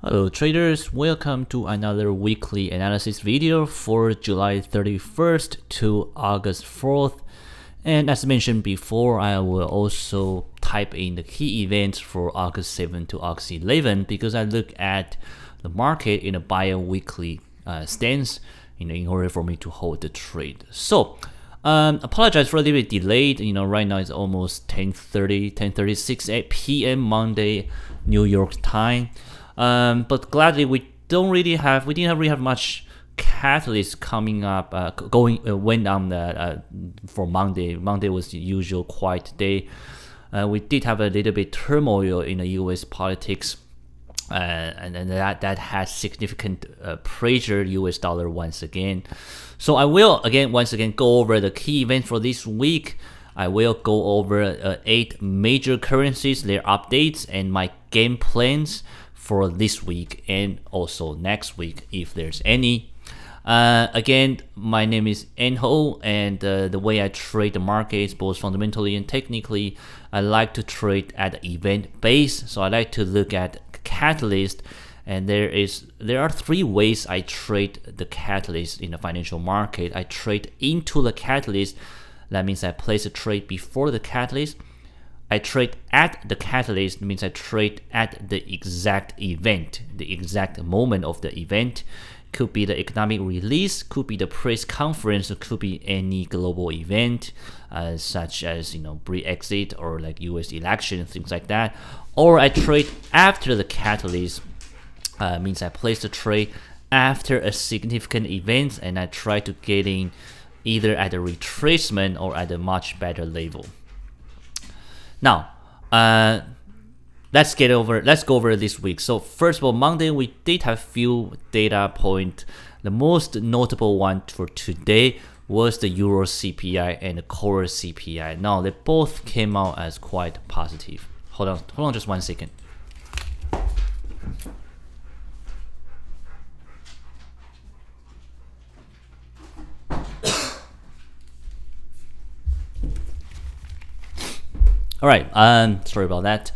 Hello traders, welcome to another weekly analysis video for July 31st to August 4th. And as mentioned before, I will also type in the key events for August 7 to August 11 because I look at the market in a bi-weekly stance in order for me to hold the trade. So apologize for a little bit delayed. Right now it's almost 10:36 p.m. Monday, New York time. But gladly we didn't really have much catalyst coming up. Went on that for Monday. Monday was the usual quiet day. We did have a little bit turmoil in the U.S. politics, and that has significant pressure U.S. dollar once again. So I will once again go over the key events for this week. I will go over 8 major currencies, their updates, and my game plans for this week and also next week if there's any. Again, my name is Enho, and the way I trade the markets, both fundamentally and technically, I like to trade at event base. So I like to look at catalyst, and there are 3 ways I trade the catalyst in the financial market. I trade into the catalyst. That means I place a trade before the catalyst. I trade at the catalyst, means I trade at the exact event, the exact moment of the event. Could be the economic release, could be the press conference, or could be any global event, such as Brexit or like US election, things like that. Or I trade after the catalyst, means I place the trade after a significant event, and I try to get in either at a retracement or at a much better level. Now, let's go over this week. So first of all, Monday we did have few data points. The most notable one for today was the Euro CPI and the core CPI. Now they both came out as quite positive. Hold on just 1 second. All right, sorry about that.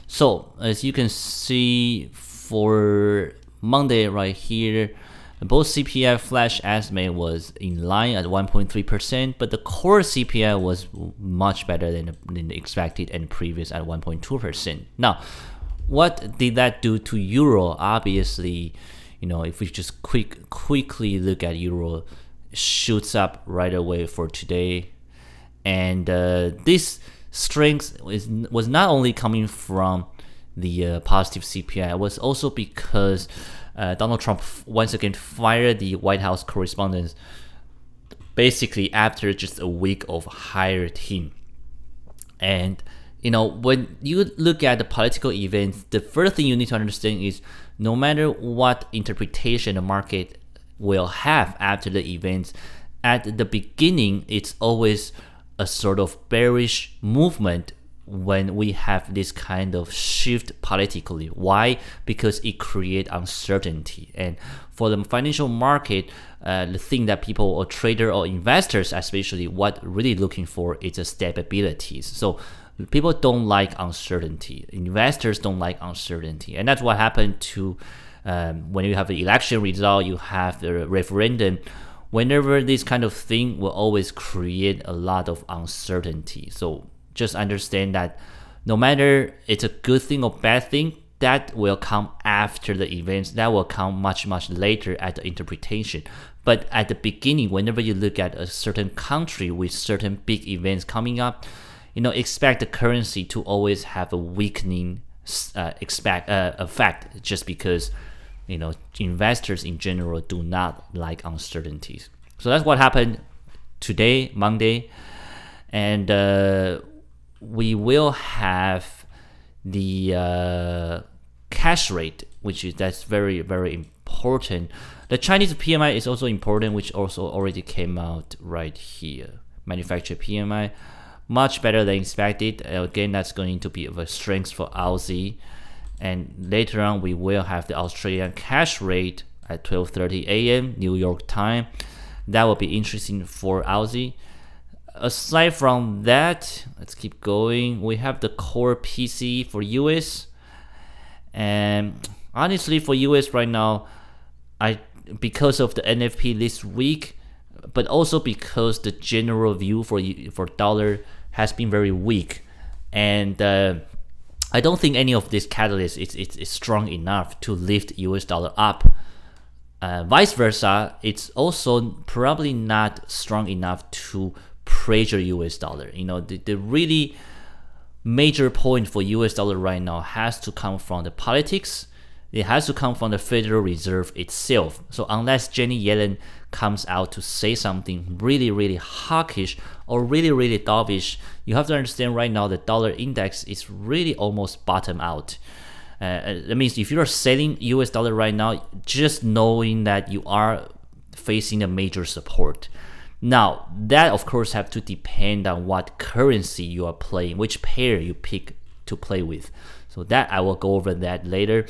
So as you can see for Monday right here, both CPI flash estimate was in line at 1.3%, but the core CPI was much better than expected and previous at 1.2%. Now, what did that do to Euro? Obviously, if we just quickly look at Euro, shoots up right away for today, and this strength was not only coming from the positive CPI, it was also because Donald Trump once again fired the White House correspondents basically after just a week of hired him. And when you look at the political events, the first thing you need to understand is no matter what interpretation the market will have after the events, at the beginning it's always a sort of bearish movement when we have this kind of shift politically. Why? Because it creates uncertainty. And for the financial market, the thing that people or trader or investors especially what really looking for is a stability. So people don't like uncertainty. Investors don't like uncertainty. And that's what happened to when you have the election result, you have the referendum. Whenever this kind of thing will always create a lot of uncertainty. So just understand that no matter it's a good thing or bad thing, that will come after the events. That will come much later at the interpretation. But at the beginning, whenever you look at a certain country with certain big events coming up, expect the currency to always have a weakening effect, just because investors in general do not like uncertainties. So that's what happened today, Monday, and we will have the cash rate, that's very important. The Chinese PMI is also important, which also already came out right here. Manufacturer PMI, much better than expected. Again, that's going to be of a strength for Aussie. And later on, we will have the Australian cash rate at 12:30 a.m. New York time. That will be interesting for Aussie. Aside from that, let's keep going. We have the core PCE for US. And honestly, for US right now, because of the NFP this week, but also because the general view for dollar has been very weak, and I don't think any of these catalysts is strong enough to lift US dollar up. Vice versa, it's also probably not strong enough to pressure US dollar. The really major point for US dollar right now has to come from the politics. It has to come from the Federal Reserve itself. So unless Janet Yellen comes out to say something really, really hawkish or really, really dovish, you have to understand right now the dollar index is really almost bottom out. That means if you're selling US dollar right now, just knowing that you are facing a major support. Now, that of course have to depend on what currency you are playing, which pair you pick to play with. So that I will go over that later.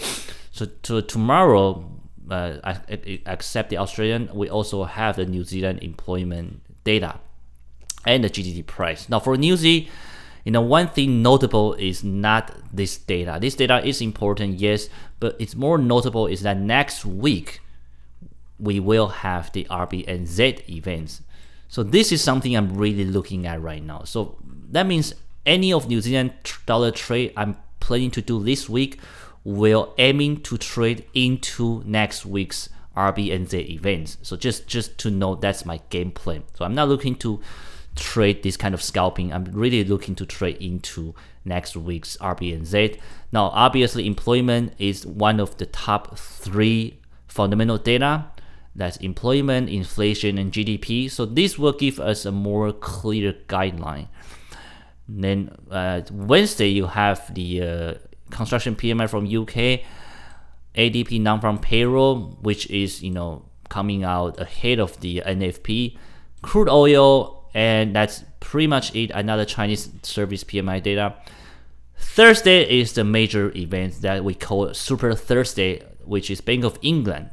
So tomorrow, except the Australian, we also have the New Zealand employment data and the GDP price. Now for New Zealand, one thing notable is not this data. This data is important, yes, but it's more notable is that next week we will have the RBNZ events. So this is something I'm really looking at right now. So that means any of New Zealand dollar trade I'm planning to do this week will aiming to trade into next week's RBNZ events. So just to know, that's my game plan. So I'm not looking to trade this kind of scalping. I'm really looking to trade into next week's RBNZ. Now, obviously, employment is one of the top 3 fundamental data. That's employment, inflation, and GDP. So this will give us a more clear guideline. Then Wednesday, you have the construction PMI from UK, ADP non-farm payroll, which is coming out ahead of the NFP, crude oil, and that's pretty much it. Another Chinese service PMI data. Thursday is the major event that we call Super Thursday, which is Bank of England.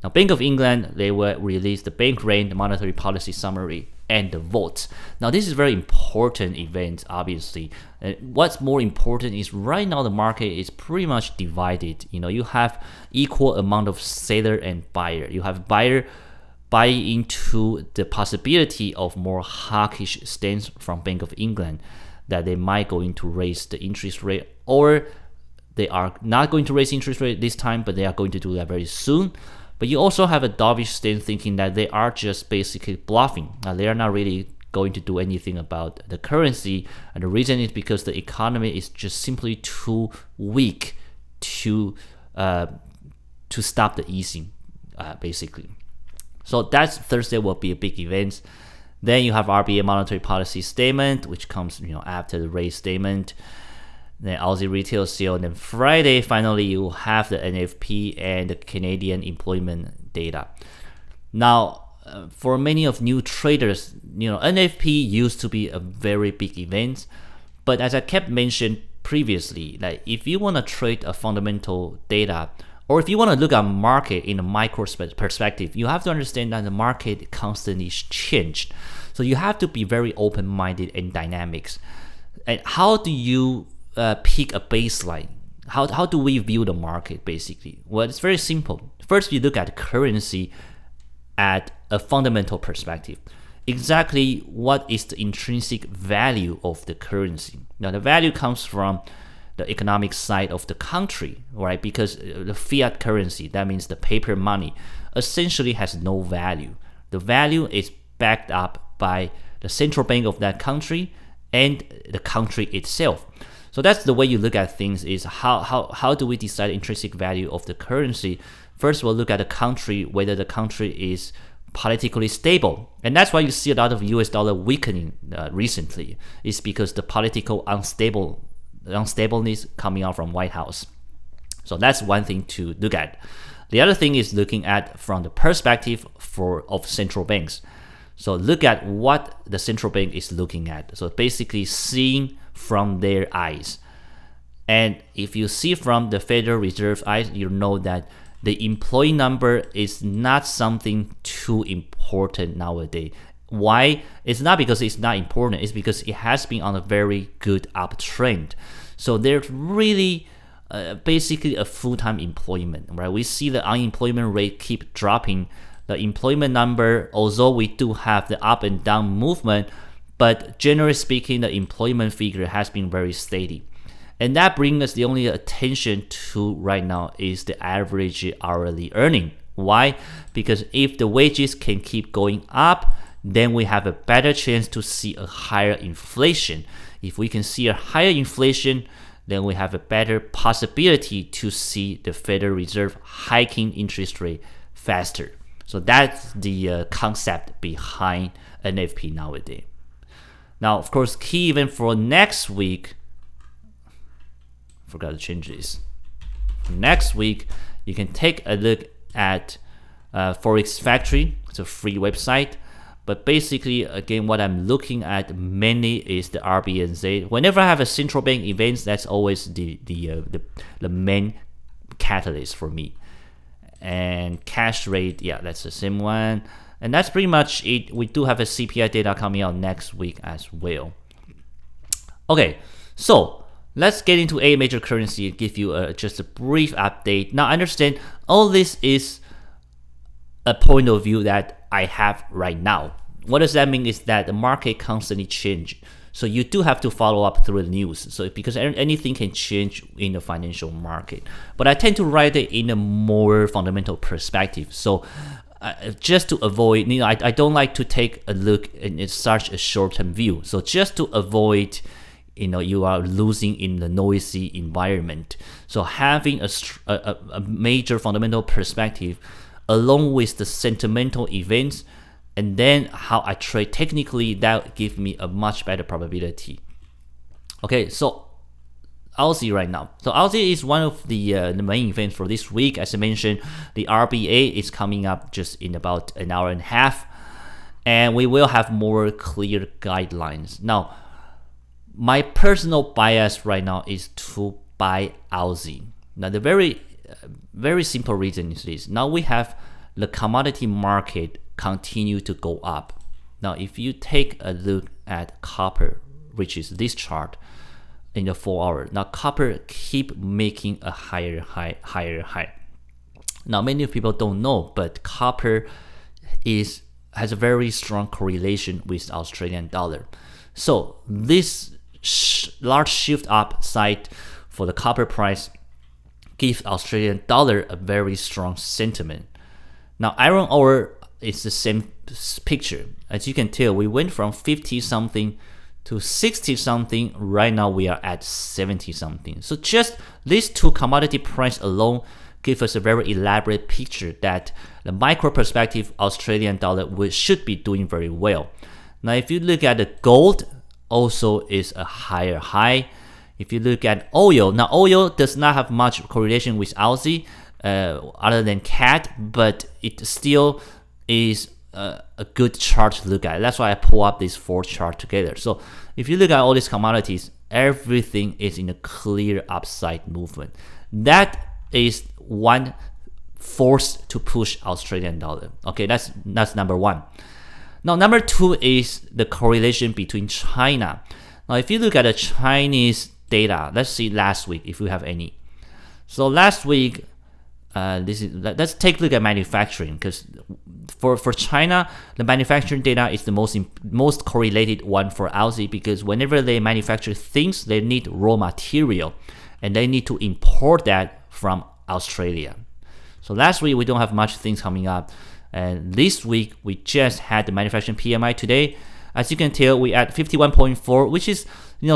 Now, Bank of England, they will release the bank rate, the monetary policy summary, and the votes. Now, this is very important event, obviously. What's more important is right now the market is pretty much divided. You have equal amount of seller and buyer. You have buyer buying into the possibility of more hawkish stance from Bank of England, that they might going to raise the interest rate, or they are not going to raise interest rate this time, but they are going to do that very soon. But you also have a dovish stance thinking that they are just basically bluffing. They are not really going to do anything about the currency. And the reason is because the economy is just simply too weak to stop the easing, basically. So that's Thursday will be a big event. Then you have RBA monetary policy statement, which comes after the rate statement. Then Aussie retail sale, and then Friday, finally, you have the NFP and the Canadian employment data. Now, for many of new traders, NFP used to be a very big event, but as I kept mentioning previously, like if you want to trade a fundamental data, or if you want to look at market in a micro perspective, you have to understand that the market constantly changed. So you have to be very open-minded and dynamics. And how do you pick a baseline? How do we view the market, basically? Well, it's very simple. First, you look at currency at a fundamental perspective. Exactly what is the intrinsic value of the currency? Now, the value comes from the economic side of the country, right? Because the fiat currency, that means the paper money, essentially has no value. The value is backed up by the central bank of that country and the country itself. So that's the way you look at things, is how do we decide intrinsic value of the currency? First, we'll look at the country, whether the country is politically stable. And that's why you see a lot of US dollar weakening recently. It's because the political unstableness coming out from White House. So that's one thing to look at. The other thing is looking at from the perspective of central banks. So look at what the central bank is looking at. So basically seeing from their eyes. And if you see from the Federal Reserve eyes, you know that the employee number is not something too important nowadays. Why? It's not because it's not important, it's because it has been on a very good uptrend. So there's really basically a full-time employment, right? We see the unemployment rate keep dropping. The employment number, although we do have the up and down movement, but generally speaking, the employment figure has been very steady. And that brings us the only attention to right now is the average hourly earning. Why? Because if the wages can keep going up, then we have a better chance to see a higher inflation. If we can see a higher inflation, then we have a better possibility to see the Federal Reserve hiking interest rate faster. So that's the concept behind NFP nowadays. Now, of course, key event for next week, forgot to change this. Next week, you can take a look at Forex Factory. It's a free website. But basically, again, what I'm looking at mainly is the RBNZ. Whenever I have a central bank events, that's always the main catalyst for me. And cash rate, yeah, that's the same one. And that's pretty much it. We do have a CPI data coming out next week as well. Okay, so let's get into a major currency and give you just a brief update. Now, understand all this is a point of view that I have right now. What does that mean is that the market constantly change. So you do have to follow up through the news. So because anything can change in the financial market. But I tend to write it in a more fundamental perspective. So just to avoid, I don't like to take a look in such a short-term view. So just to avoid, you are losing in the noisy environment. So having a major fundamental perspective along with the sentimental events, and then how I trade technically, that gives me a much better probability. Okay, so Aussie right now. So Aussie is one of the main events for this week. As I mentioned, the RBA is coming up just in about an hour and a half, and we will have more clear guidelines. Now, my personal bias right now is to buy Aussie. Now, the very simple reason is this. Now we have the commodity market continue to go up. Now, if you take a look at copper, which is this chart in the 4 hour, now copper keep making a higher high. Now, many people don't know, but copper has a very strong correlation with Australian dollar. So this large shift upside for the copper price gives Australian dollar a very strong sentiment. Now, iron ore is the same picture. As you can tell, we went from 50 something to 60 something. Right now, we are at 70 something. So just these two commodity price alone give us a very elaborate picture that the micro perspective Australian dollar should be doing very well. Now, if you look at the gold, also is a higher high. If you look at oil, now oil does not have much correlation with Aussie other than CAD, but it still is a good chart to look at. That's why I pull up these 4 charts together. So if you look at all these commodities, everything is in a clear upside movement. That is one force to push Australian dollar. Okay, that's number one. Now, number 2 is the correlation between China. Now, if you look at the Chinese data, let's see last week if we have any. So last week, let's take a look at manufacturing, because for China, the manufacturing data is the most correlated one for Aussie, because whenever they manufacture things, they need raw material, and they need to import that from Australia. So last week we don't have much things coming up, and this week we just had the manufacturing PMI today. As you can tell, we at 51.4, which is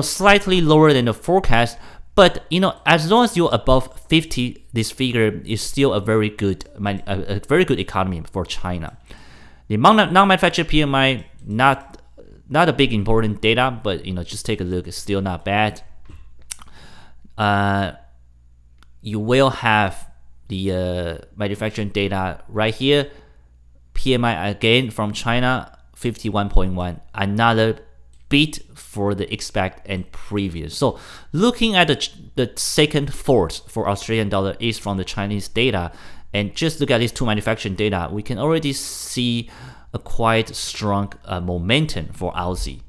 slightly lower than the forecast. But as long as you're above 50, this figure is still a very good economy for China. The non-manufactured PMI, not a big important data, but just take a look. It's still not bad. You will have the manufacturing data right here. PMI again from China, 51.1. Another beat for the expect and previous. So looking at the second force for Australian dollar is from the Chinese data, and just look at these two manufacturing data, we can already see a quite strong momentum for Aussie.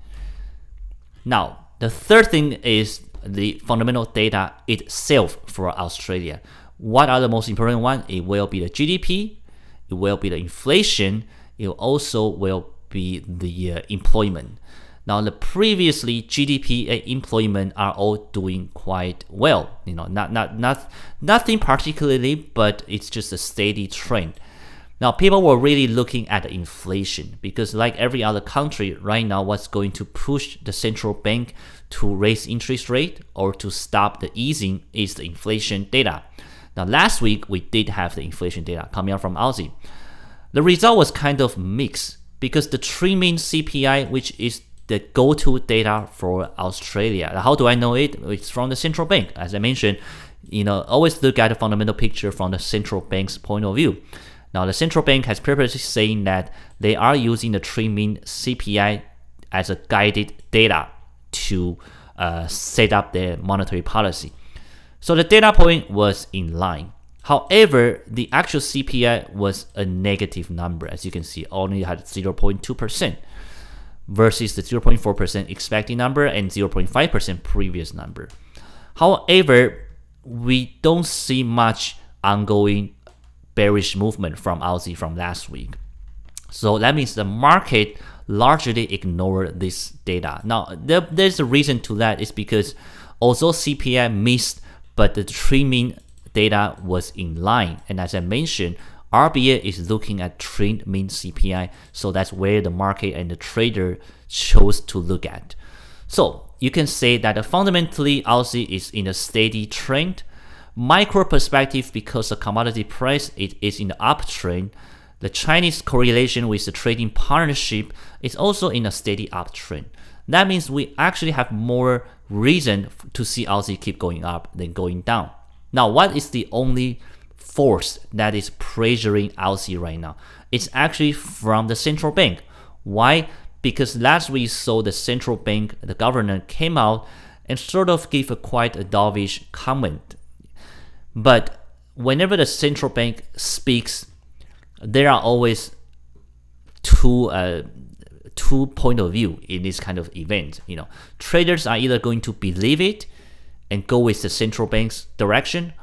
Now, the third thing is the fundamental data itself for Australia. What are the most important ones? It will be the GDP, it will be the inflation, it also will be the employment. Now, the previously GDP and employment are all doing quite well. Nothing particularly, but it's just a steady trend. Now, people were really looking at the inflation because, like every other country right now, what's going to push the central bank to raise interest rate or to stop the easing is the inflation data. Now, last week we did have the inflation data coming out from Aussie. The result was kind of mixed because the 3-month CPI, which is the go-to data for Australia. How do I know it? It's from the central bank. As I mentioned, always look at the fundamental picture from the central bank's point of view. Now, the central bank has purposely saying that they are using the 3-month CPI as a guided data to set up their monetary policy. So the data point was in line. However, the actual CPI was a negative number. As you can see, only had 0.2%. Versus the 0.4% expected number and 0.5% previous number. However, we don't see much ongoing bearish movement from Aussie from last week. So that means the market largely ignored this data. Now, there's a reason to that. It's because although CPI missed, but the 3-month data was in line. And as I mentioned, RBA is looking at 3-month CPI, so that's where the market and the trader chose to look at. So you can say that fundamentally Aussie is in a steady trend. Micro perspective, because the commodity price it is in the uptrend, the Chinese correlation with the trading partnership is also in a steady uptrend. That means we actually have more reason to see Aussie keep going up than going down. Now, what is the only force that is pressuring Aussie right now? It's actually from the central bank. Why? Because last week saw the central bank, the governor came out and sort of gave a quite a dovish comment. But whenever the central bank speaks, there are always two point of view in this kind of event. Traders are either going to believe it and go with the central bank's direction,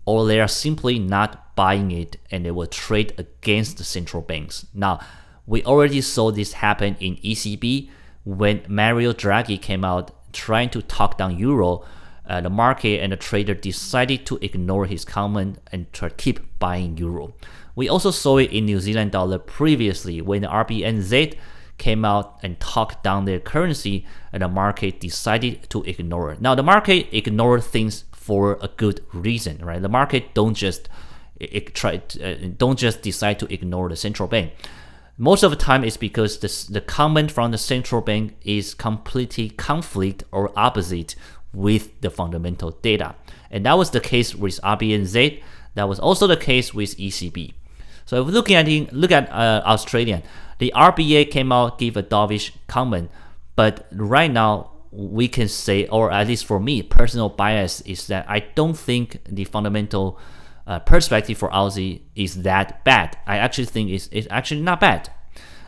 or they are simply not buying it and they will trade against the central banks. Now, we already saw this happen in ECB when Mario Draghi came out trying to talk down euro. The market and the trader decided to ignore his comment and try to keep buying euro. We also saw it in New Zealand dollar previously when the RBNZ came out and talked down their currency and the market decided to ignore it. Now, the market ignored things for a good reason, right? The market don't just decide to ignore the central bank. Most of the time, it's because the comment from the central bank is completely conflict or opposite with the fundamental data, and that was the case with RBNZ. That was also the case with ECB. So if we look at Australian, the RBA came out, gave a dovish comment, but right now we can say, or at least for me, personal bias is that I don't think the fundamental perspective for Aussie is that bad. I actually think it's actually not bad.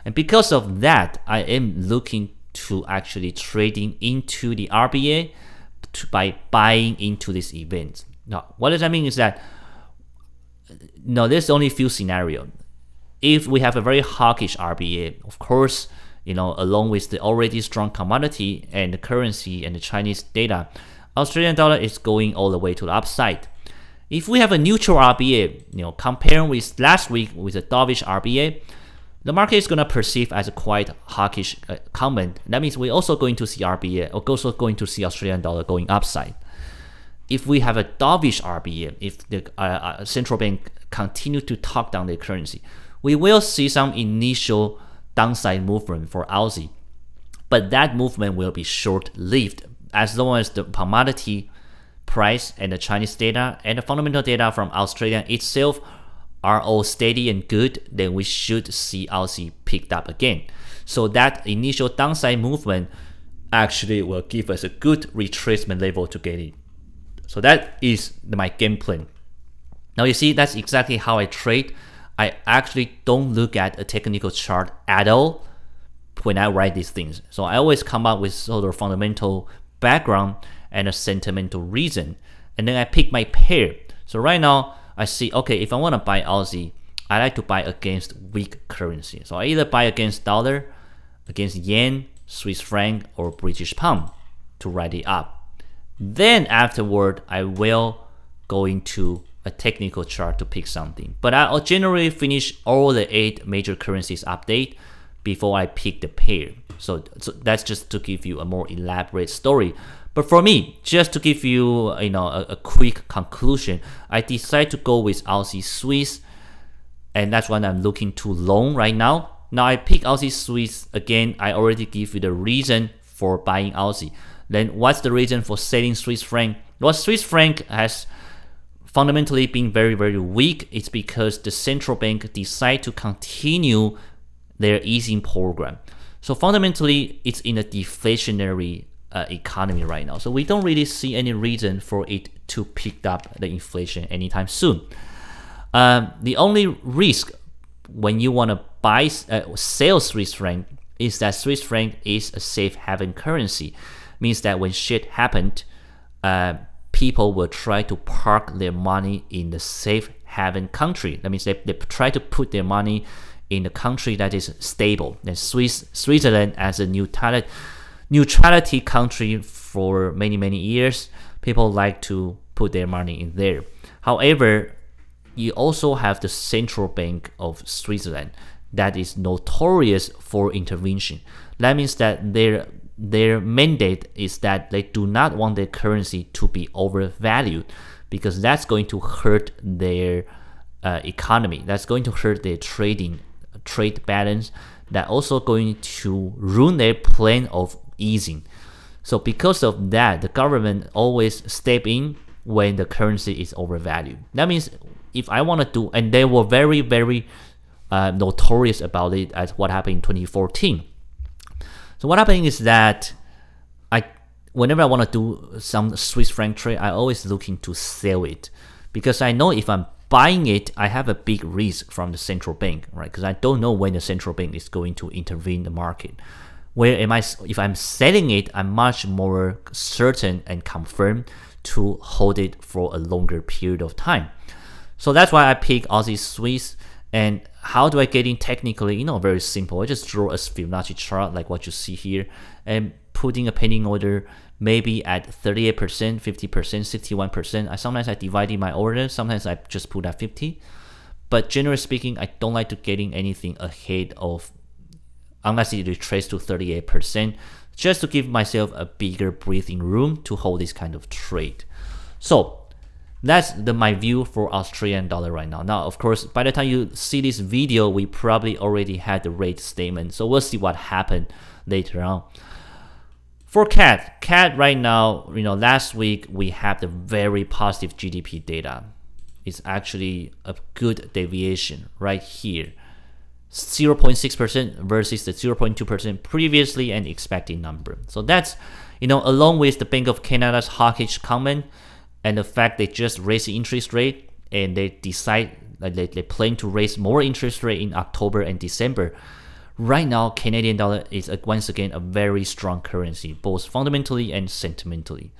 And because of that, I am looking to actually trading into the RBA by buying into this event. Now, what does that mean is that there's only a few scenarios. If we have a very hawkish RBA, of course, along with the already strong commodity and the currency and the Chinese data, Australian dollar is going all the way to the upside. If we have a neutral RBA, comparing with last week with a dovish RBA, the market is going to perceive as a quite hawkish comment. That means we're also going to see RBA, or also going to see Australian dollar going upside. If we have a dovish RBA, if the central bank continue to talk down their currency, we will see some initial downside movement for Aussie. But that movement will be short-lived as long as the commodity price and the Chinese data and the fundamental data from Australia itself are all steady and good, then we should see Aussie picked up again. So that initial downside movement actually will give us a good retracement level to get in. So that is my game plan. Now you see, that's exactly how I trade. I actually don't look at a technical chart at all when I write these things. So I always come up with sort of fundamental background and a sentimental reason. And then I pick my pair. So right now I see, okay, if I want to buy Aussie, I like to buy against weak currency. So I either buy against dollar, against yen, Swiss franc, or British pound to write it up. Then afterward, I will go into a technical chart to pick something. But I'll generally finish all the 8 major currencies update before I pick the pair. So that's just to give you a more elaborate story. But for me, just to give you, a quick conclusion, I decided to go with Aussie Swiss, and that's what I'm looking to long right now. Now I pick Aussie Swiss again. I already give you the reason for buying Aussie. Then what's the reason for selling Swiss franc? Well, Swiss franc has fundamentally been very, very weak. It's because the central bank decide to continue their easing program. So fundamentally, it's in a deflationary economy right now. So we don't really see any reason for it to pick up the inflation anytime soon. The only risk when you want to sell Swiss franc is that Swiss franc is a safe haven currency. Means that when shit happened, people will try to park their money in the safe haven country. That means they try to put their money in a country that is stable. And Switzerland as a neutrality country for many, many years, people like to put their money in there. However, you also have the Central Bank of Switzerland that is notorious for intervention. That means that their mandate is that they do not want their currency to be overvalued, because that's going to hurt their economy. That's going to hurt their trade balance. That's also going to ruin their plan of easing. So because of that, the government always step in when the currency is overvalued. That means if I want to do, and they were very, very notorious about it as what happened in 2014. So what happened is that whenever I want to do some Swiss franc trade, I always looking to sell it, because I know if I'm buying it, I have a big risk from the central bank, right? Because I don't know when the central bank is going to intervene in the market. If I'm selling it, I'm much more certain and confirmed to hold it for a longer period of time. So that's why I pick Aussie Swiss. And how do I get in technically? Very simple. I just draw a Fibonacci chart like what you see here, and putting a pending order maybe at 38%, 50%, 61%. Sometimes I divide in my order. Sometimes I just put at 50. But generally speaking, I don't like to get in anything ahead of, unless it retraces to 38%, just to give myself a bigger breathing room to hold this kind of trade. So that's my view for Australian dollar right now. Now, of course, by the time you see this video, we probably already had the rate statement. So we'll see what happened later on. For CAD right now, last week we had the very positive GDP data. It's actually a good deviation right here. 0.6% versus the 0.2% previously and expected number. So that's, along with the Bank of Canada's hawkish comment, and the fact they just raised the interest rate, and they decide they plan to raise more interest rate in October and December. Right now, Canadian dollar is once again a very strong currency, both fundamentally and sentimentally.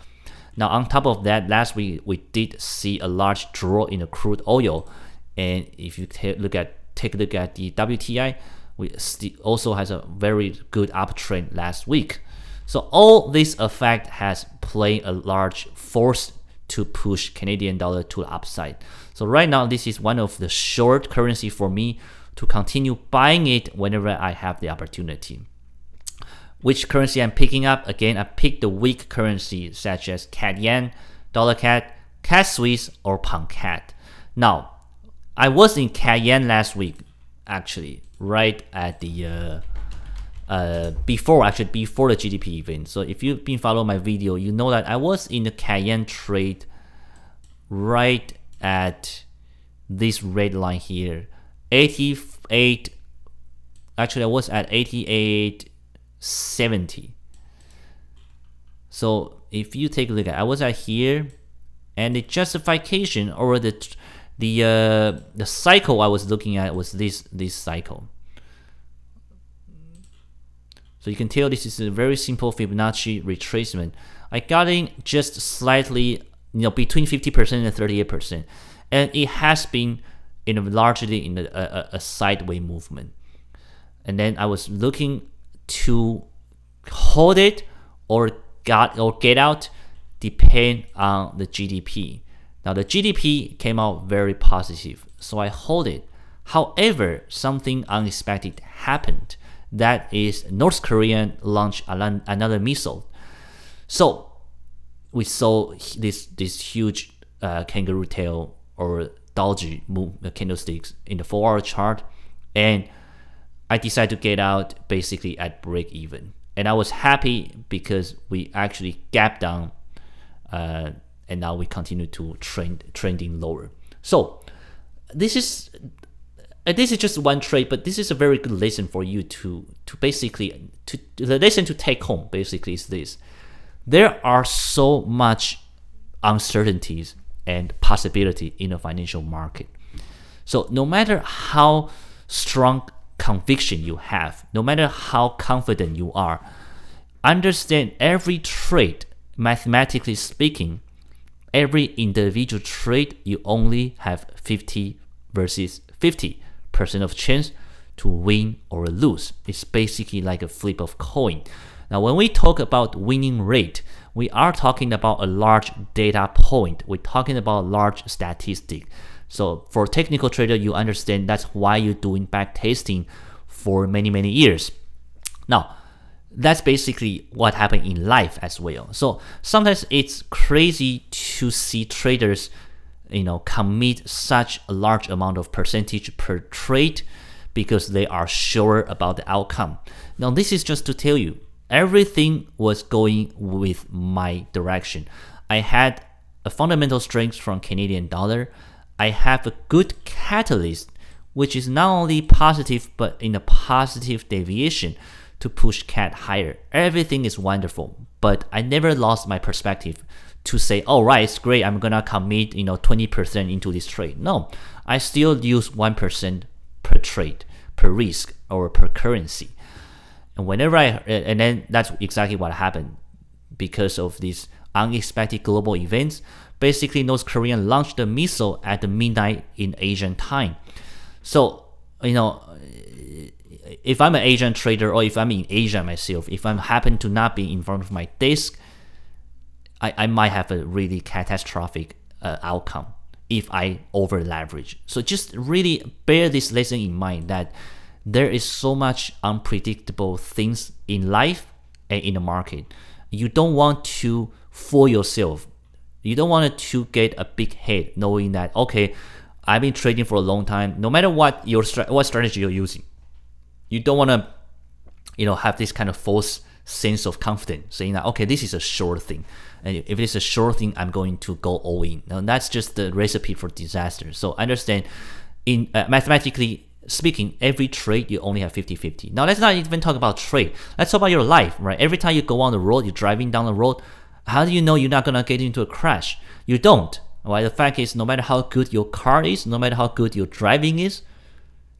Now, on top of that, last week we did see a large draw in the crude oil, and if you take a look at the WTI, we also has a very good uptrend last week. So all this effect has played a large force to push Canadian dollar to the upside. So right now, this is one of the short currency for me to continue buying it whenever I have the opportunity. Which currency I'm picking up? Again, I picked the weak currency such as CAD Yen, Dollar CAD, CAD Swiss, or Pound CAD. Now, I was in CAD Yen last week, actually, right at the before the GDP event. So if you've been following my video, you know that I was in the CAD Yen trade right at this red line here, 88. Actually, I was at 88.70. So if you take a look at, I was at here, and the justification or the cycle I was looking at was this cycle. So you can tell this is a very simple Fibonacci retracement. I got in just slightly, between 50% and 38%, and it has been largely in a sideways movement. And then I was looking to hold it or get out, depend on the GDP. Now the GDP came out very positive, so I hold it. However, something unexpected happened. That is, North Korea launched another missile. So we saw this huge kangaroo tail or doji candlesticks in the 4-hour chart, and I decided to get out basically at break even. And I was happy because we actually gapped down, and now we continue to trending lower. So this is just one trade, but this is a very good lesson for you to basically the lesson to take home basically is this: there are so much uncertainties and possibility in the financial market. So no matter how strong conviction you have, no matter how confident you are, understand every trade, mathematically speaking, every individual trade, you only have 50 versus 50% of chance to win or lose. It's basically like a flip of coin. Now, when we talk about winning rate, we are talking about a large data point. We're talking about large statistic. So for technical trader, you understand that's why you're doing back testing for many, many years. Now, that's basically what happened in life as well. So sometimes it's crazy to see traders, commit such a large amount of percentage per trade because they are sure about the outcome. Now, this is just to tell you, everything was going with my direction. I had a fundamental strength from Canadian dollar. I have a good catalyst, which is not only positive, but in a positive deviation to push CAD higher. Everything is wonderful, but I never lost my perspective to say, oh, right, it's great, I'm gonna commit 20% into this trade. No, I still use 1% per trade, per risk, or per currency. And and then that's exactly what happened. Because of these unexpected global events, basically North Korea launched the missile at the midnight in Asian time. So, if I'm an Asian trader, or if I'm in Asia myself, if I happen to not be in front of my desk, I might have a really catastrophic outcome if I over leverage. So just really bear this lesson in mind, that there is so much unpredictable things in life and in the market. You don't want to fool yourself. You don't want to get a big head knowing that, okay, I've been trading for a long time. No matter what what strategy you're using, you don't want to, have this kind of false sense of confidence, saying that, okay, this is a sure thing, and if it's a sure thing, I'm going to go all in. Now, that's just the recipe for disaster. So understand, in mathematically speaking, every trade you only have 50-50. Now, let's not even talk about trade. Let's talk about your life, right? Every time you go on the road, you're driving down the road, how do you know you're not gonna get into a crash? You don't. Right? The fact is, no matter how good your car is, no matter how good your driving is,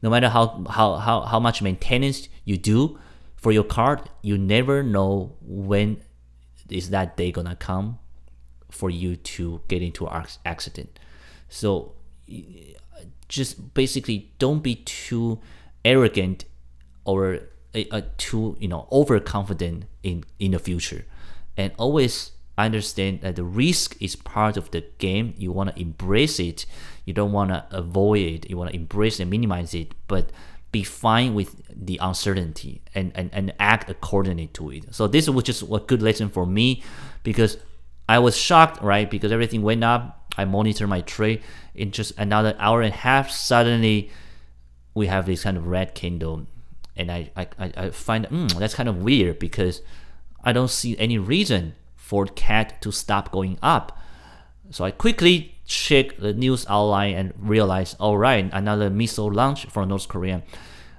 no matter how much maintenance you do for your car, you never know when is that day gonna come for you to get into an accident. So just basically don't be too arrogant or too overconfident in the future, and always understand that the risk is part of the game. You want to embrace it. You don't want to avoid it. You want to embrace and minimize it, but be fine with the uncertainty and act accordingly to it. So this was just a good lesson for me, because I was shocked, right? Because everything went up. I monitor my trade. In just another hour and a half, suddenly we have this kind of red candle, and I find that's kind of weird, because I don't see any reason for CAD to stop going up. So I quickly checked the news outline and realized, all right, another missile launch from North Korea.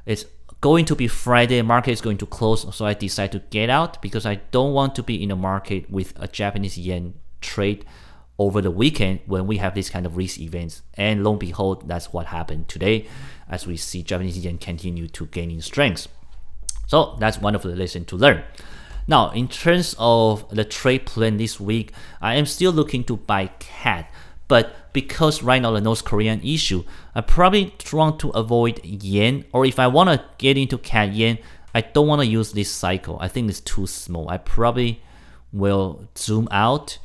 It's going to be Friday, market is going to close, so I decided to get out, because I don't want to be in the market with a Japanese yen trade over the weekend when we have this kind of risk events. And lo and behold, that's what happened today, as we see Japanese yen continue to gain in strength. So that's one of the lessons to learn. Now, in terms of the trade plan this week, I am still looking to buy CAD, but because right now the North Korean issue, I probably want to avoid yen, or if I want to get into CAD yen, I don't want to use this cycle. I think it's too small. I probably will zoom out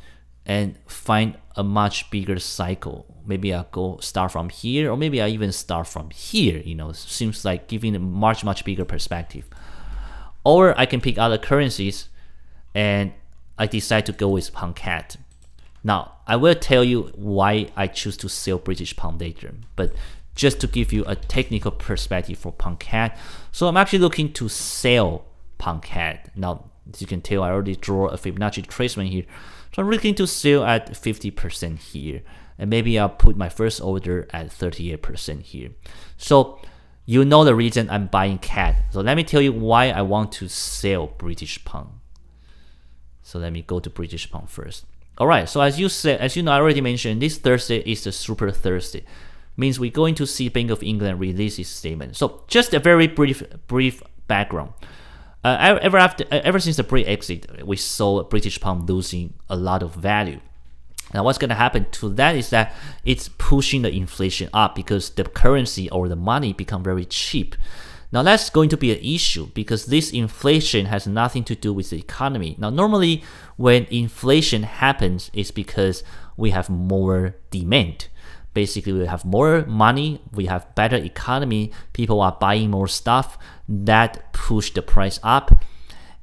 and find a much bigger cycle. Maybe I'll go start from here, or maybe I even start from here. Seems like giving a much bigger perspective. Or I can pick other currencies, and I decide to go with pound CAD. Now, I will tell you why I choose to sell British pound later, but just to give you a technical perspective for pound CAD. So I'm actually looking to sell pound CAD. Now, as you can tell, I already draw a Fibonacci retracement here. So I'm looking to sell at 50% here. And maybe I'll put my first order at 38% here. So you know the reason I'm buying CAD. So let me tell you why I want to sell British pound. So let me go to British pound first. All right, so as you know, I already mentioned, this Thursday is the Super Thursday. Means we're going to see Bank of England release its statement. So just a very brief background. Ever since the Brexit, we saw British pound losing a lot of value. Now, what's going to happen to that is that it's pushing the inflation up because the currency or the money become very cheap. Now, that's going to be an issue because this inflation has nothing to do with the economy. Now, normally when inflation happens, it's because we have more demand. Basically, we have more money, we have better economy, people are buying more stuff, that push the price up,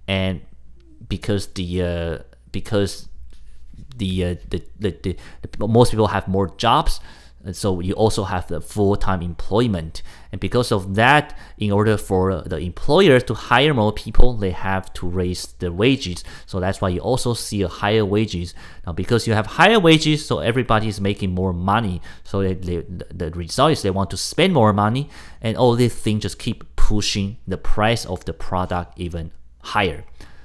and because most people have more jobs, and so you also have the full-time employment, and because of that, in order for the employers to hire more people, they have to raise the wages. So that's why you also see a higher wages. Now, because you have higher wages, so everybody is making more money. So the result is they want to spend more money, and all these things just keep pushing the price of the product even higher.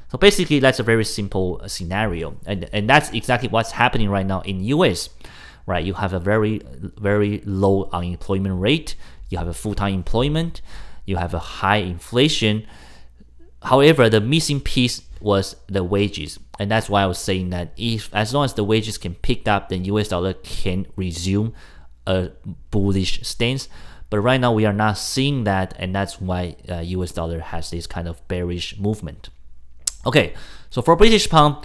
So basically, that's a very simple scenario, and that's exactly what's happening right now in US. Right, you have a very low unemployment rate, you have a full-time employment, you have a high inflation. However, the missing piece was the wages, and that's why I was saying that as long as the wages can pick up, then US dollar can resume a bullish stance. But right now we are not seeing that, and that's why US dollar has this kind of bearish movement. Okay, so for British pound,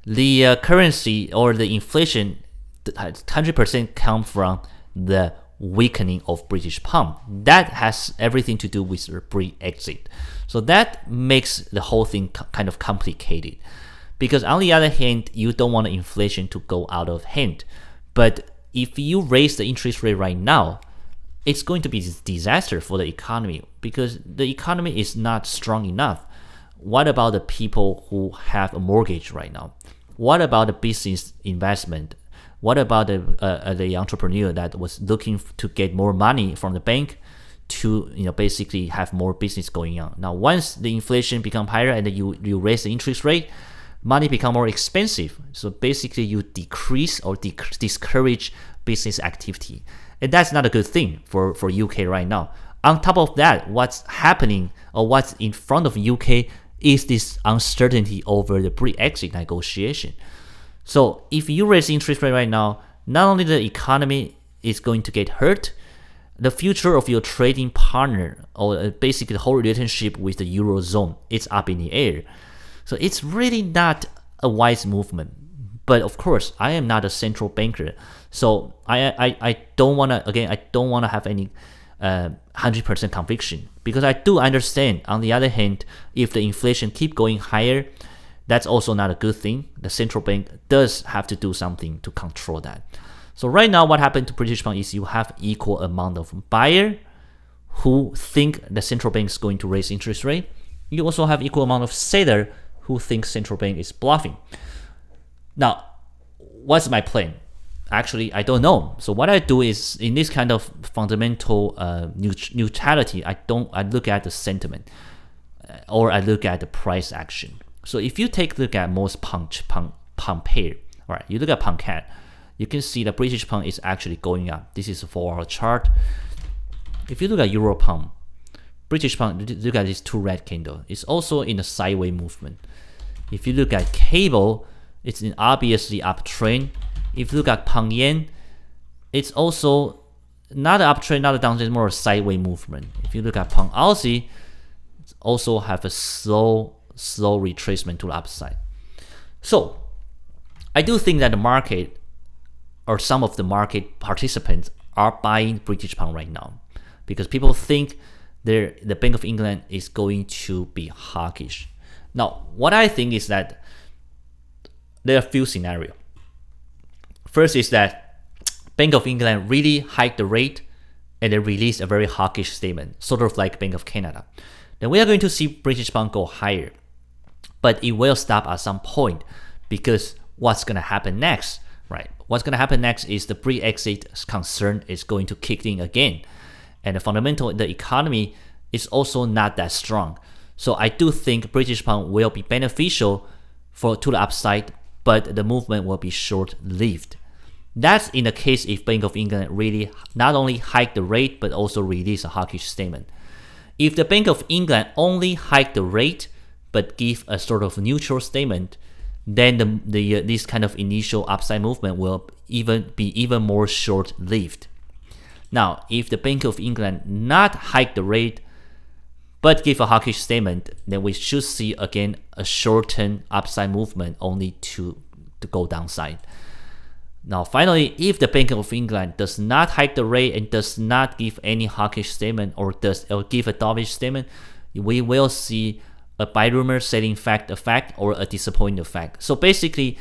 the currency or the inflation 100% come from the weakening of British pound. That has everything to do with Brexit. So that makes the whole thing kind of complicated. Because on the other hand, you don't want inflation to go out of hand. But if you raise the interest rate right now, it's going to be a disaster for the economy because the economy is not strong enough. What about the people who have a mortgage right now? What about the business investment? What about the entrepreneur that was looking to get more money from the bank to basically have more business going on? Now, once the inflation become higher and you raise the interest rate, money become more expensive. So basically, you decrease or discourage business activity, and that's not a good thing for UK right now. On top of that, what's happening or what's in front of UK is this uncertainty over the Brexit negotiation. So if you raise interest rate right now, not only the economy is going to get hurt, the future of your trading partner or basically the whole relationship with the Eurozone is up in the air. So it's really not a wise movement. But of course, I am not a central banker. So I don't want to have any 100% conviction because I do understand. On the other hand, if the inflation keep going higher, that's also not a good thing. The central bank does have to do something to control that. So right now, what happened to British pound is you have equal amount of buyer who think the central bank is going to raise interest rate. You also have equal amount of seller who think central bank is bluffing. Now, what's my plan? Actually, I don't know. So what I do is in this kind of fundamental neutrality, I look at the sentiment or I look at the price action. So if you take a look at most pound pair, all right, you look at pound CAD, you can see the British pound is actually going up. This is a 4-hour chart. If you look at Euro pound, British pound, look at these two red candles. It's also in a sideways movement. If you look at cable, it's an obviously uptrend. If you look at pound yen, it's also not an uptrend, not a downtrend, more a sideways movement. If you look at pound Aussie, it's also have a slow retracement to the upside. So I do think that the market, or some of the market participants, are buying British pound right now because people think the Bank of England is going to be hawkish. Now, what I think is that there are a few scenarios. First is that Bank of England really hiked the rate and then released a very hawkish statement, sort of like Bank of Canada. Then we are going to see British pound go higher, but it will stop at some point because what's going to happen next, right? What's going to happen next is the Brexit concern is going to kick in again, and the economy is also not that strong. So I do think British pound will be beneficial to the upside, but the movement will be short-lived. That's in the case if Bank of England really not only hike the rate but also release a hawkish statement. If the Bank of England only hike the rate but give a sort of neutral statement, then this kind of initial upside movement will be even more short-lived. Now, if the Bank of England not hike the rate but give a hawkish statement, then we should see again a short-term upside movement only to go downside. Now, finally, if the Bank of England does not hike the rate and does not give any hawkish statement or give a dovish statement, we will see a buy rumor selling fact effect or a disappointing effect. So basically,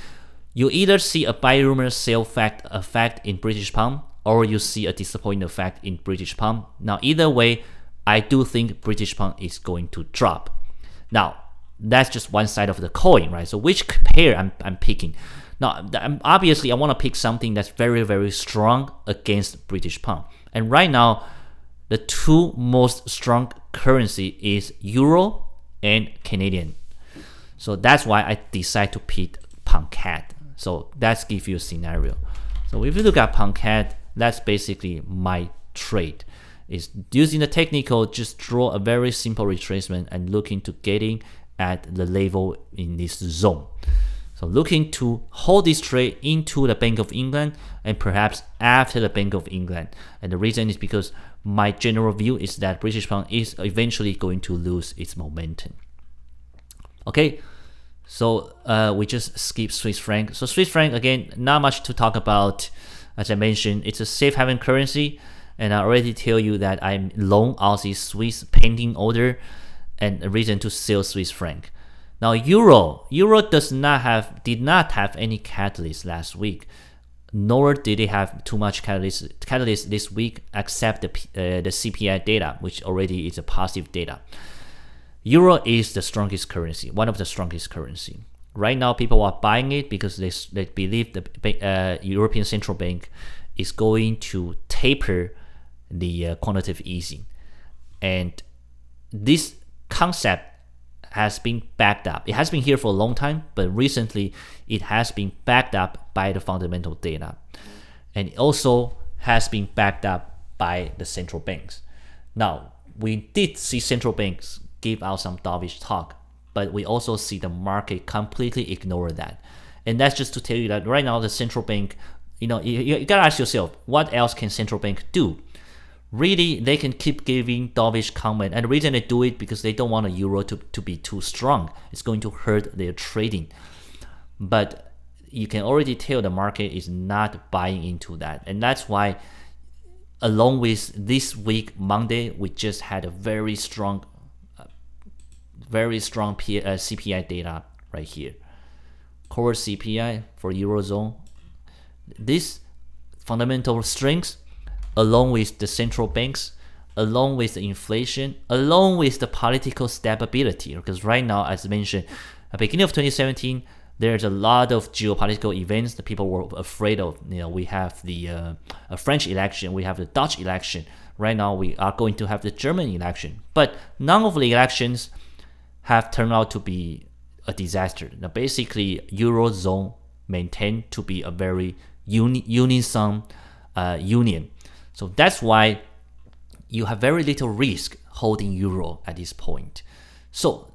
you either see a buy rumor sell fact effect in British pound or you see a disappointing effect in British pound. Now, either way, I do think British pound is going to drop. Now, that's just one side of the coin, right? So which pair I'm picking? Now, obviously, I want to pick something that's very, very strong against British pound. And right now, the two most strong currency is Euro and Canadian. So that's why I decide to pick pound CAD. So that's give you a scenario. So if you look at pound CAD, that's basically my trade. Is using the technical, just draw a very simple retracement and looking to getting at the level in this zone. So looking to hold this trade into the Bank of England and perhaps after the Bank of England. And the reason is because my general view is that British pound is eventually going to lose its momentum. Okay, so we just skip Swiss franc. So Swiss franc, again, not much to talk about. As I mentioned, it's a safe haven currency. And I already tell you that I'm long Aussie Swiss pending order and a reason to sell Swiss franc. Now Euro did not have any catalyst last week, nor did it have too much catalyst this week except the CPI data, which already is a positive data. Euro is the strongest currency, one of the strongest currency. Right now, people are buying it because they believe the European Central Bank is going to taper the quantitative easing, and this concept has been backed up. It has been here for a long time, but recently it has been backed up by the fundamental data, and it also has been backed up by the central banks. Now, we did see central banks give out some dovish talk, but we also see the market completely ignore that. And that's just to tell you that right now the central bank, you gotta ask yourself, what else can central bank do? Really, they can keep giving dovish comment, and the reason they do it because they don't want a euro to be too strong. It's going to hurt their trading. But you can already tell the market is not buying into that, and that's why along with this week Monday, we just had a very strong CPI data right here. Core CPI for Eurozone. This fundamental strength, along with the central banks, along with the inflation, along with the political stability, because right now, as I mentioned, at the beginning of 2017, there's a lot of geopolitical events that people were afraid of. We have the French election, we have the Dutch election. Right now, we are going to have the German election, but none of the elections have turned out to be a disaster. Now, basically, Eurozone maintained to be a very unison union. So that's why you have very little risk holding euro at this point. So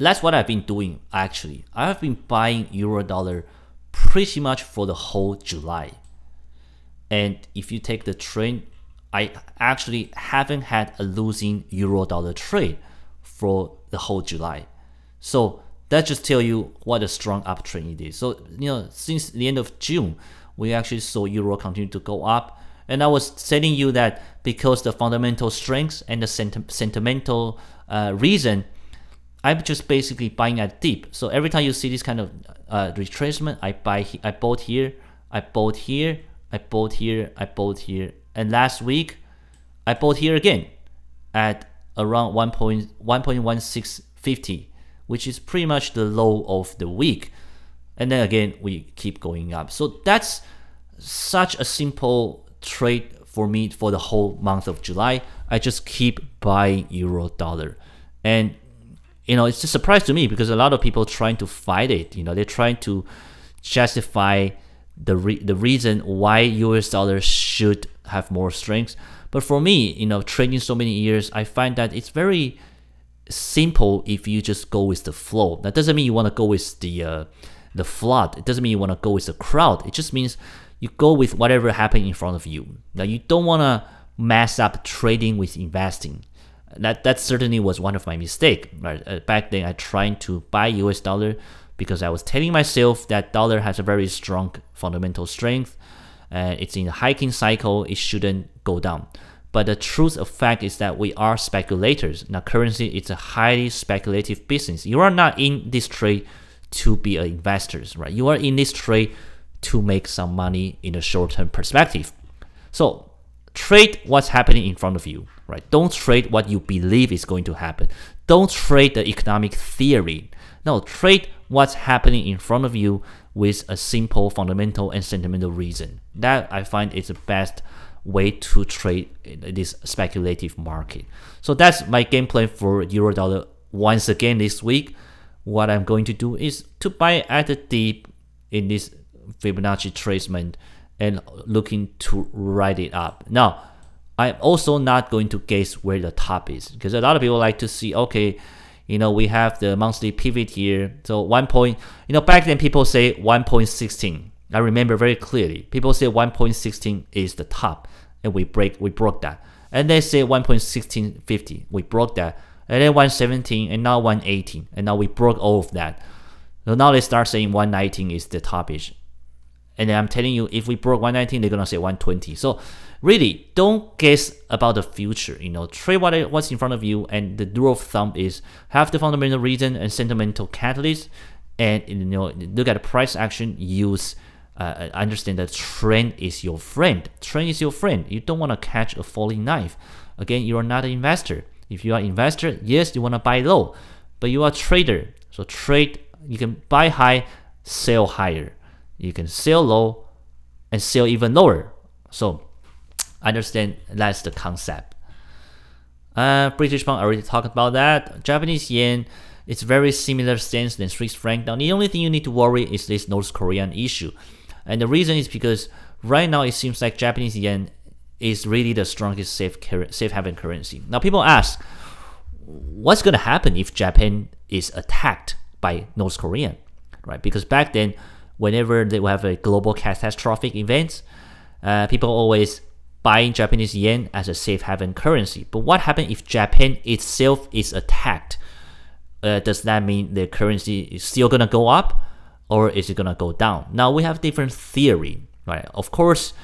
that's what I've been doing actually. I've been buying euro dollar pretty much for the whole July. And if you take the trend, I actually haven't had a losing euro dollar trade for the whole July. So that just tell you what a strong uptrend it is. So, since the end of June, we actually saw euro continue to go up. And I was telling you that because the fundamental strengths and the sentimental reason, I'm just basically buying at deep. So every time you see this kind of retracement, I bought here, I bought here, I bought here, I bought here. And last week, I bought here again at around 1.1650, which is pretty much the low of the week. And then again, we keep going up. So that's such a simple trade for me for the whole month of July. I just keep buying euro dollar. And, it's just a surprise to me because a lot of people trying to fight it. They're trying to justify the reason why US dollar should have more strength. But for me, trading so many years, I find that it's very simple if you just go with the flow. That doesn't mean you want to go with the flood. It doesn't mean you want to go with the crowd. It just means you go with whatever happened in front of you. Now, you don't want to mess up trading with investing. That certainly was one of my mistakes. Right? Back then, I tried to buy US dollar because I was telling myself that dollar has a very strong fundamental strength. It's in a hiking cycle. It shouldn't go down. But the truth of fact is that we are speculators. Now, currency is a highly speculative business. You are not in this trade to be an investor, right? You are in this trade to make some money in a short-term perspective. So trade what's happening in front of you, right? Don't trade what you believe is going to happen. Don't trade the economic theory. No, trade what's happening in front of you with a simple fundamental and sentimental reason. That I find is the best way to trade in this speculative market. So that's my game plan for euro dollar. Once again this week, what I'm going to do is to buy at the deep in this Fibonacci retracement and looking to ride it up. Now, I'm also not going to guess where the top is because a lot of people like to see, okay, we have the monthly pivot here. So back then people say 1.16. I remember very clearly. People say 1.16 is the top, and we broke that. And they say 1.1650, we broke that. And then 117, and now 118, and now we broke all of that. So now they start saying 119 is the topish. And then I'm telling you, if we broke 119, they're gonna say 120. So really, don't guess about the future. Trade what's in front of you, and the rule of thumb is have the fundamental reason and sentimental catalyst, and look at the price action. Use understand that trend is your friend. Trend is your friend. You don't want to catch a falling knife. Again, you are not an investor. If you are an investor, yes, you want to buy low, but you are a trader. So trade. You can buy high, sell higher. You can sell low and sell even lower. So understand that's the concept. British pound, I already talked about that. Japanese yen, it's very similar stance than Swiss franc. Now, the only thing you need to worry is this North Korean issue. And the reason is because right now it seems like Japanese yen is really the strongest safe haven currency. Now, people ask, what's going to happen if Japan is attacked by North Korea? Right? Because back then, whenever they have a global catastrophic event, people always buying Japanese yen as a safe haven currency. But what happens if Japan itself is attacked? Does that mean the currency is still going to go up, or is it going to go down? Now, we have different theory, right? Of course,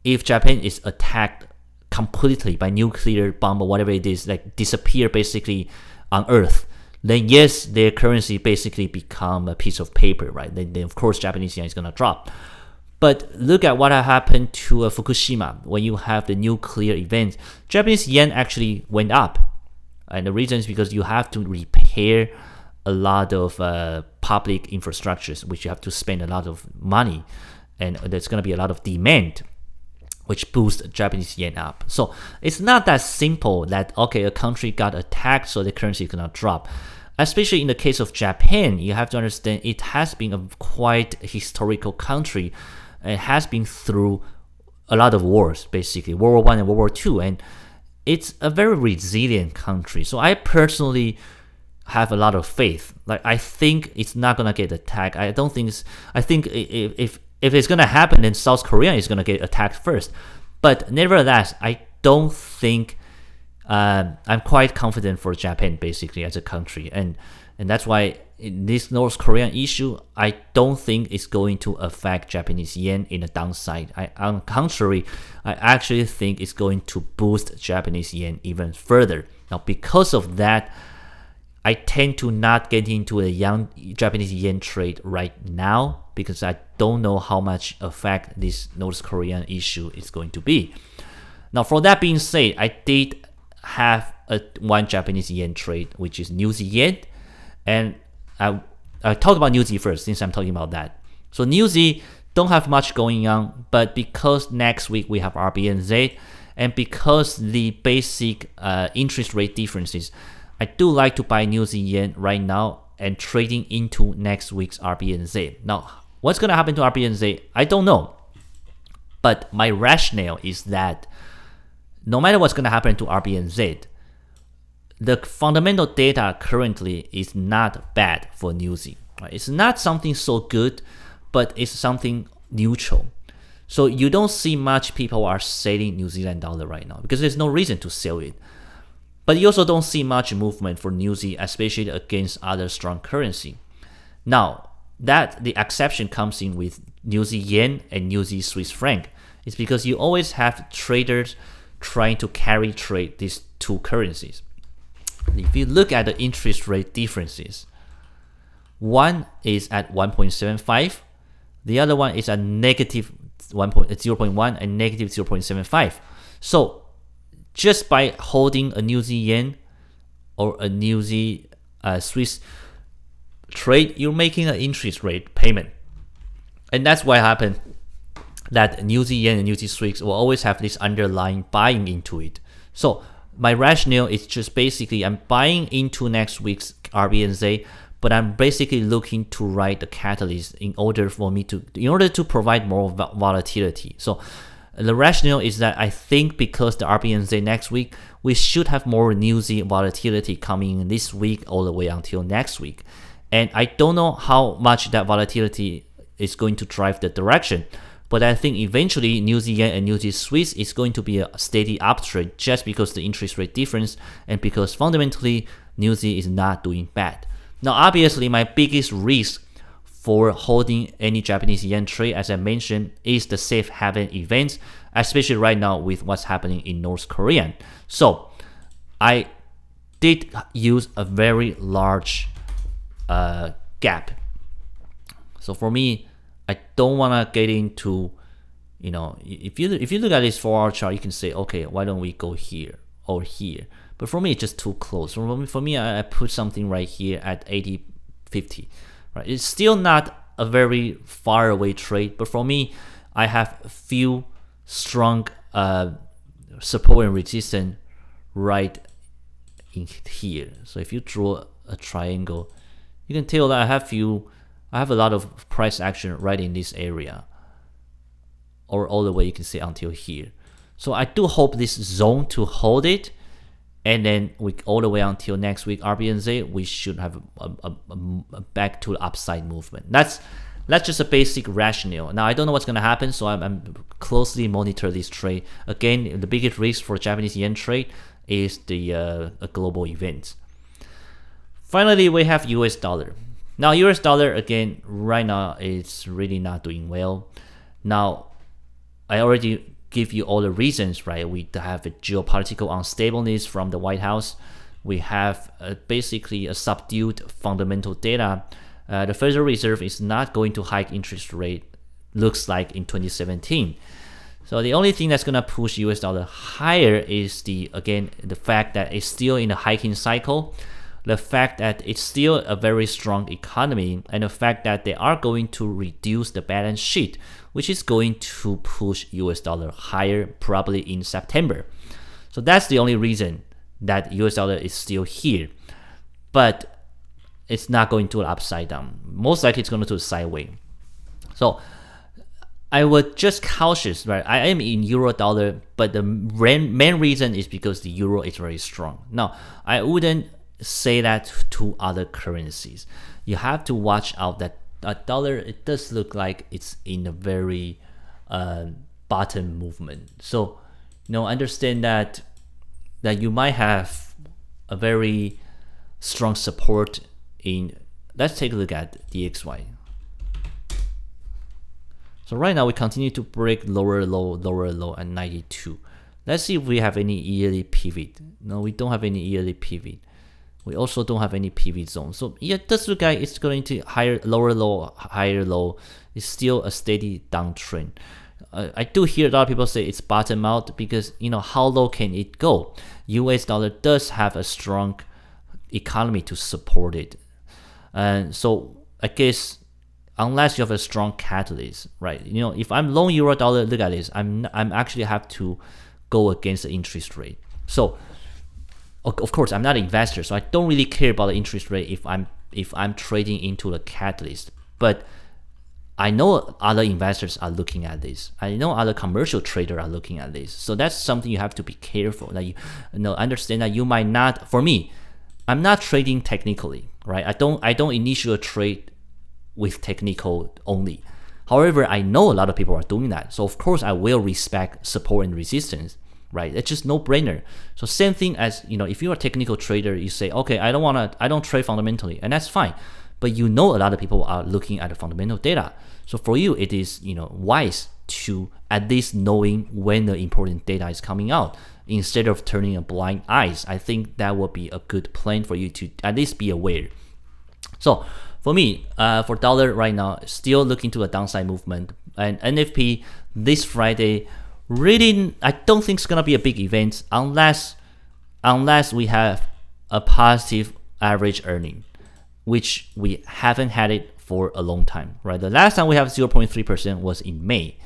if Japan is attacked completely by nuclear bomb or whatever it is, like disappear basically on Earth, then yes, their currency basically become a piece of paper, right? Then of course Japanese yen is going to drop. But look at what happened to Fukushima when you have the nuclear event. Japanese yen actually went up. And the reason is because you have to repair a lot of public infrastructures, which you have to spend a lot of money. And there's going to be a lot of demand, which boosts Japanese yen up. So it's not that simple that, okay, a country got attacked, so the currency is going to drop. Especially in the case of Japan, you have to understand it has been a quite historical country. It has been through a lot of wars, basically, World War I and World War II. And it's a very resilient country. So I personally have a lot of faith. Like, I think it's not gonna get attacked. I don't think it's, I think if it's gonna happen, then South Korea is gonna get attacked first. But nevertheless, I don't think I'm quite confident for Japan basically as a country, and that's why in this North Korean issue, I don't think it's going to affect Japanese yen in the downside. On the contrary, I actually think it's going to boost Japanese yen even further. Now, because of that, I tend to not get into a young Japanese yen trade right now because I don't know how much effect this North Korean issue is going to be. Now, for that being said, I did have one Japanese yen trade, which is New Zealand yen, and I talked about New Zealand first since I'm talking about that. So New Zealand don't have much going on, but because next week we have RBNZ, and because the basic interest rate differences, I do like to buy New Zealand yen right now and trading into next week's RBNZ. Now, what's going to happen to RBNZ? I don't know. But my rationale is that no matter what's going to happen to RBNZ, the fundamental data currently is not bad for New Zealand. Right? It's not something so good, but it's something neutral. So you don't see much people are selling New Zealand dollar right now because there's no reason to sell it. But you also don't see much movement for New Zealand, especially against other strong currency. Now, that the exception comes in with New Zealand yen and New Zealand Swiss franc. It's because you always have traders trying to carry trade these two currencies. If you look at the interest rate differences, one is at 1.75, the other one is at negative 0.1 and negative 0.75. So just by holding a New Zealand yen or a New Zealand Swiss trade, you're making an interest rate payment. And that's what happened, that New Zealand yen and New Zealand Swiss will always have this underlying buying into it. So my rationale is just basically I'm buying into next week's RBNZ, but I'm basically looking to ride the catalyst in order to provide more volatility. So the rationale is that I think because the RBNZ next week, we should have more New Zealand volatility coming in this week all the way until next week. And I don't know how much that volatility is going to drive the direction, but I think eventually New Zealand and New Zealand Swiss is going to be a steady uptrend just because the interest rate difference and because fundamentally New Zealand is not doing bad. Now, obviously, my biggest risk for holding any Japanese yen trade, as I mentioned, is the safe haven events, especially right now with what's happening in North Korea. So I did use a very large gap. So for me, I don't want to get into, if you look at this 4-hour chart, you can say, okay, why don't we go here or here? But for me, it's just too close. For me, I put something right here at 80.50. Right? It's still not a very far away trade, but for me, I have a few strong support and resistance right in here. So if you draw a triangle, you can tell that I have a lot of price action right in this area, or all the way you can see until here. So I do hope this zone to hold it, and then we all the way until next week RBNZ, we should have a back to the upside movement. That's just a basic rationale. Now I don't know what's gonna happen, so I'm closely monitor this trade. Again, the biggest risk for Japanese yen trade is the global event. Finally, we have US dollar. Now, US dollar, again, right now, it's really not doing well. Now, I already give you all the reasons, right? We have a geopolitical unstableness from the White House. We have basically a subdued fundamental data. The Federal Reserve is not going to hike interest rate, looks like, in 2017. So the only thing that's going to push US dollar higher is the fact that it's still in a hiking cycle, the fact that it's still a very strong economy, and the fact that they are going to reduce the balance sheet, which is going to push US dollar higher probably in September. So that's the only reason that US dollar is still here. But it's not going to upside down. Most likely it's going to do sideways. So I would just cautious, right? I am in euro dollar, but the main reason is because the euro is very strong. Now, I wouldn't say that to other currencies. You have to watch out that dollar, it does look like it's in a very bottom movement. So understand that you might have a very strong support in, let's take a look at DXY. So right now we continue to break lower low at 92. Let's see if we have any yearly pivot. No, we don't have any yearly pivot. We also don't have any pivot zone. So yeah, it does look like it's going to lower low, higher low. It's still a steady downtrend. I do hear a lot of people say it's bottom out because how low can it go? US dollar does have a strong economy to support it, and so I guess unless you have a strong catalyst, right? If I'm long euro dollar, look at this. I'm actually have to go against the interest rate. So of course I'm not an investor, so I don't really care about the interest rate if I'm trading into the catalyst. But I know other investors are looking at this. I know other commercial traders are looking at this. So that's something you have to be careful. That you understand that you might not. For me, I'm not trading technically, right? I don't initiate trade with technical only. However, I know a lot of people are doing that. So of course I will respect support and resistance, right? It's just no brainer. So same thing as, if you're a technical trader, you say, okay, I don't trade fundamentally, and that's fine. But a lot of people are looking at the fundamental data. So for you, it is, wise to at least knowing when the important data is coming out instead of turning a blind eyes. I think that would be a good plan for you to at least be aware. So for me, for dollar right now, still looking to a downside movement. And NFP this Friday, really, I don't think it's gonna be a big event unless we have a positive average earning, which we haven't had it for a long time, right? The last time we have 0.3% was in May.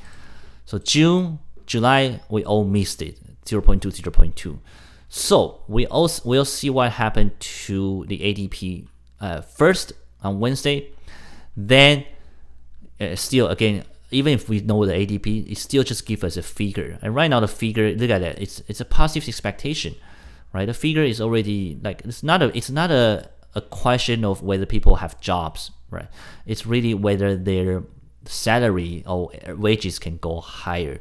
So June, July, we all missed it, 0.2, 0.2. So we'll see what happened to the ADP first on Wednesday. Then still, again, even if we know the ADP, it still just gives us a figure. And right now the figure, look at that, it's a positive expectation, right? The figure is already like, it's not a question of whether people have jobs, right? It's really whether their salary or wages can go higher.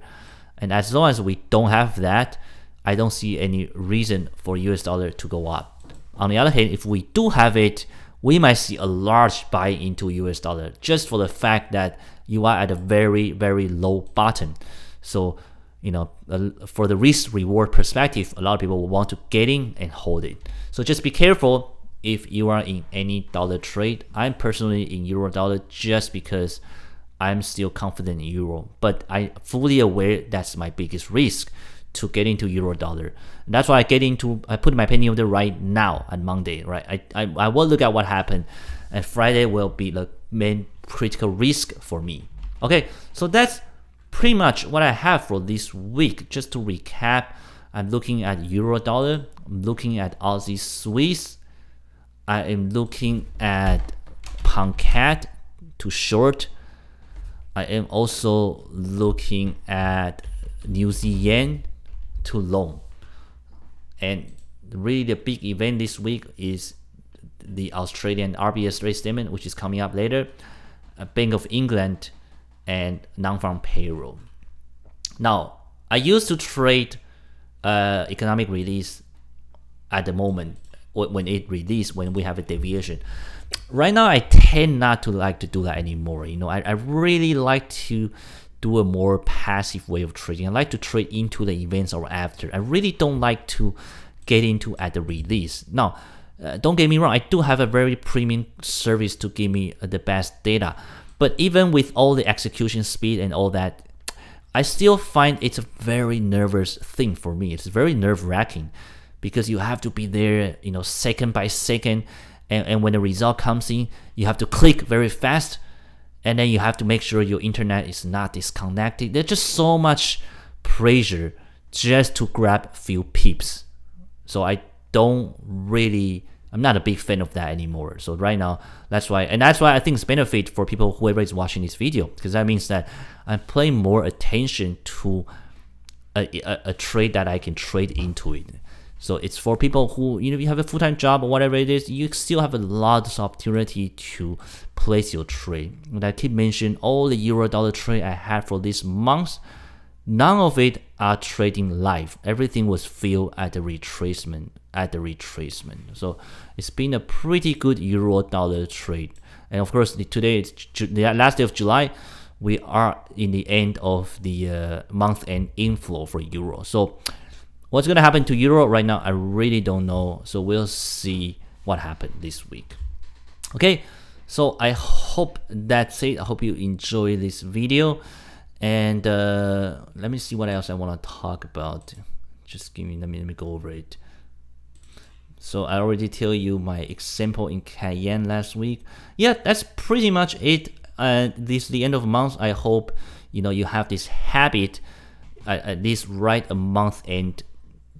And as long as we don't have that, I don't see any reason for US dollar to go up. On the other hand, if we do have it, we might see a large buy into US dollar just for the fact that you are at a very, very low bottom. So, for the risk reward perspective, a lot of people will want to get in and hold it. So just be careful if you are in any dollar trade. I'm personally in euro dollar just because I'm still confident in euro, but I'm fully aware that's my biggest risk to get into euro dollar. And that's why I put my penny order right now on Monday, right? I will look at what happened, and Friday will be the main critical risk for me. Okay, so that's pretty much what I have for this week. Just to recap, I'm looking at euro dollar, I'm looking at Aussie Swiss, I am looking at pound CAD to short. I am also looking at New Zealand yen to long. And really the big event this week is the Australian RBS rate statement, which is coming up later, Bank of England, and non-farm payroll. Now, I used to trade economic release at the moment when it released, when we have a deviation. Right now, I tend not to like to do that anymore. I really like to do a more passive way of trading. I like to trade into the events or after. I really don't like to get into at the release. Now, don't get me wrong, I do have a very premium service to give me the best data. But even with all the execution speed and all that, I still find it's a very nervous thing for me. It's very nerve-wracking because you have to be there, second by second. And when the result comes in, you have to click very fast. And then you have to make sure your internet is not disconnected. There's just so much pressure just to grab a few pips. So I'm not a big fan of that anymore. So right now, that's why I think it's benefit for people, whoever is watching this video, because that means that I'm paying more attention to a trade that I can trade into it. So it's for people who, you have a full-time job or whatever it is, you still have a lot of opportunity to place your trade. And I keep mentioning all the euro dollar trade I had for this month, none of it are trading live. Everything was filled at the retracement. So it's been a pretty good euro dollar trade. And of course, today is the last day of July. We are in the end of the month-end inflow for euro. So what's going to happen to euro right now, I really don't know. So we'll see what happened this week. Okay, so I hope that's it. I hope you enjoy this video. And let me see what else I want to talk about. Just let me go over it. So I already tell you my example in Cayenne last week. Yeah, that's pretty much it. This is the end of the month. I hope you have this habit, at least write a month-end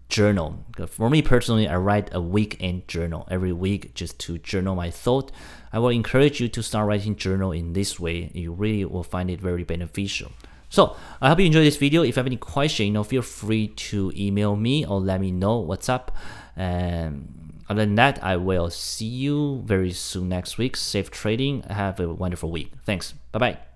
journal. For me personally, I write a week-end journal every week just to journal my thought. I will encourage you to start writing journal in this way. You really will find it very beneficial. So I hope you enjoyed this video. If you have any question, feel free to email me or let me know what's up. Other than that, I will see you very soon next week. Safe trading. Have a wonderful week. Thanks. Bye-bye.